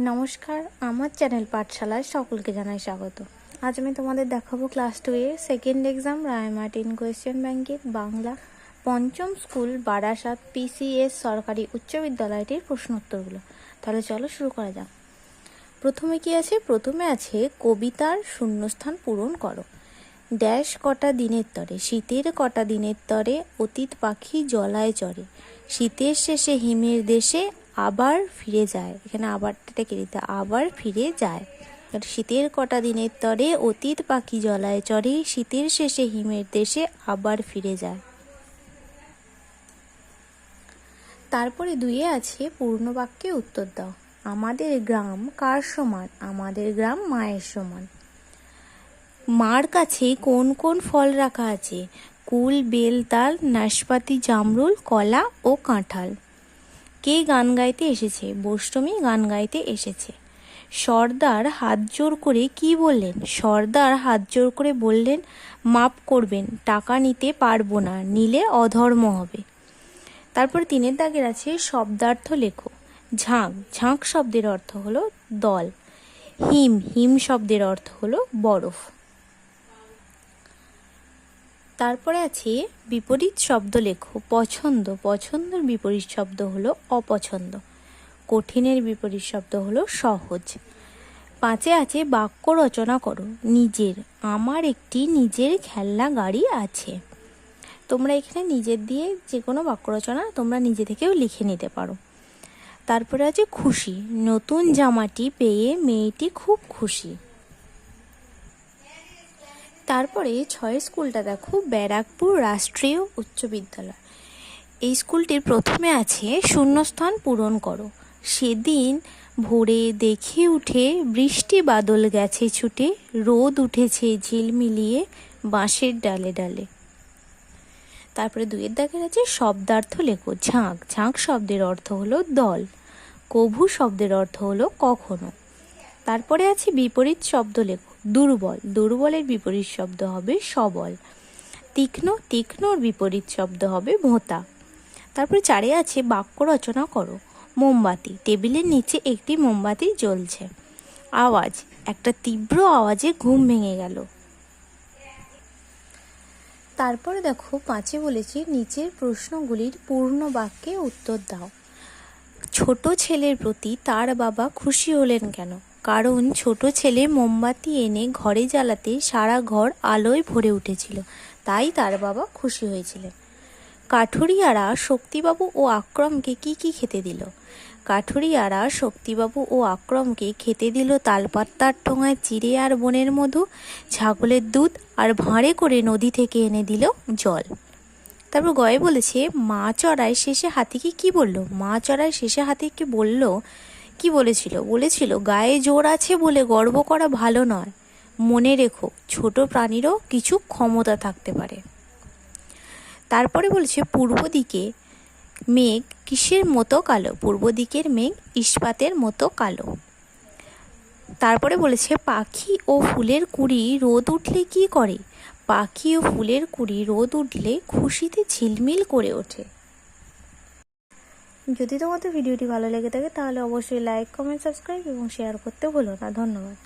নমস্কার, আমার চ্যানেল পাঠশালায় সকলকে জানাই স্বাগত। আজ আমি তোমাদের দেখাবো ক্লাস 2 এর সেকেন্ড এক্সাম রায়মার্টিন কোয়েশ্চেন ব্যাংকের বাংলা পঞ্চম স্কুল বারাসাত পিসিএস সরকারি উচ্চ বিদ্যালয়টির প্রশ্নোত্তরগুলো। তাহলে চলো শুরু করা যাক। প্রথমে কি আছে? প্রথমে আছে কবিতার শূন্যস্থান পূরণ করো। ড্যাশ কটা দিনের তরে, শীতের কটা দিনের তরে অতীত পাখি জলায় চড়ে, শীতের শেষে হিমের দেশে আবার ফিরে যায়। এখানে আবারটা কেটে দিতে, আবার ফিরে যায়। শীতের কটা দিনের তরে অতীত পাখি জলায় চড়ে, শীতের শেষে হিমের দেশে আবার ফিরে যায়। তারপরে দুইয়ে আছে পূর্ণ বাক্যে উত্তর দাও। আমাদের গ্রাম কার সমান? আমাদের গ্রাম মায়ের সমান। মার কাছে কোন কোন ফল রাখা আছে? কুল, বেল, তাল, নাশপাতি, জামরুল, কলা ও কাঁঠাল। কে গান গাইতে এসেছে? বৈষ্ণবী গান গাইতে এসেছে। সর্দার হাত জোর করে কি বললেন? সর্দার হাত জোর করে বললেন, মাপ করবেন, টাকা নিতে পারবো না, নিলে অধর্ম হবে। তারপর তিনের দাগের আছে শব্দার্থ লেখো। ঝাঁক, ঝাঁক শব্দের অর্থ হলো দল। হিম, হিম শব্দের অর্থ হলো বরফ। তারপরে আছে বিপরীত শব্দ লেখো। পছন্দ, পছন্দের বিপরীত শব্দ হলো অপছন্দ। কঠিনের বিপরীত শব্দ হলো সহজ। পাঁচে আছে বাক্য রচনা করো। নিজের, আমার একটি নিজের খেলনা গাড়ি আছে। তোমরা এখানে নিজের দিয়ে যে কোনো বাক্য রচনা তোমরা নিজে থেকেও লিখে নিতে পারো। তারপরে আছে খুশি, নতুন জামাটি পেয়ে মেয়েটি খুব খুশি। তারপরে ছয়ের স্কুলটা দেখো, ব্যারাকপুর রাষ্ট্রীয় উচ্চ বিদ্যালয়। এই স্কুলটির প্রথমে আছে শূন্যস্থান পূরণ করো। সেদিন ভোরে দেখে উঠে বৃষ্টি বাদল গেছে ছুটে, রোদ উঠেছে ঝিলমিলিয়ে বাঁশের ডালে ডালে। তারপরে দুইয়ের দাগের আছে শব্দার্থ লেখো। ঝাঁক, ঝাঁক শব্দের অর্থ হলো দল। কভু শব্দের অর্থ হলো কখনো। তারপরে আছে বিপরীত শব্দ লেখো। দুর্বল, দুর্বলের বিপরীত শব্দ হবে সবল। তীক্ষ্ণ, তীক্ষ্ণর বিপরীত শব্দ হবে ভোঁতা। তারপরে চারে আছে বাক্য রচনা করো। মোমবাতি, টেবিলের নিচে একটি মোমবাতি জ্বলছে। আওয়াজ, একটা তীব্র আওয়াজে ঘুম ভেঙে গেল। তারপরে দেখো পাঁচে বলেছি নিচের প্রশ্নগুলির পূর্ণ বাক্যে উত্তর দাও। ছোট ছেলের প্রতি তার বাবা খুশি হলেন কেন? কারণ ছোট ছেলে মোমবাতি এনে ঘরে জ্বালাতে সারা ঘর আলোয় ভরে উঠেছিল, তাই তার বাবা খুশি হয়েছিলেন। কাঠুরিয়ারা শক্তিবাবু ও আক্রমকে কি কি খেতে দিল? কাঠুরিয়ারা শক্তিবাবু ও আক্রমকে খেতে দিল তালপাত্তার ঠোঙায় চিড়ে আর বনের মধু, ছাগলের দুধ, আর ভাঁড়ে করে নদী থেকে এনে দিল জল। তারপর গয়ে বলেছে মা চড়াই শেষে হাতিকে কি বলল? মা চড়াই শেষে হাতিকে বলল, কি বলেছিল? বলেছিল গায়ে জোর আছে বলে গর্ব করা ভালো নয়, মনে রেখো ছোট প্রাণীরও কিছু ক্ষমতা থাকতে পারে। তারপরে বলেছে পূর্ব দিকে মেঘ কিসের মতো কালো? পূর্ব দিকের মেঘ ইস্পাতের মতো কালো। তারপরে বলেছে পাখি ও ফুলের কুঁড়ি রোদ উঠলে কি করে? পাখি ও ফুলের কুঁড়ি রোদ উঠলে খুশিতে ঝিলমিল করে ওঠে। যদি তোমাদের ভিডিওটি ভালো লেগে থাকে তাহলে অবশ্যই লাইক, কমেন্ট, সাবস্ক্রাইব এবং শেয়ার করতে ভুলো না। ধন্যবাদ।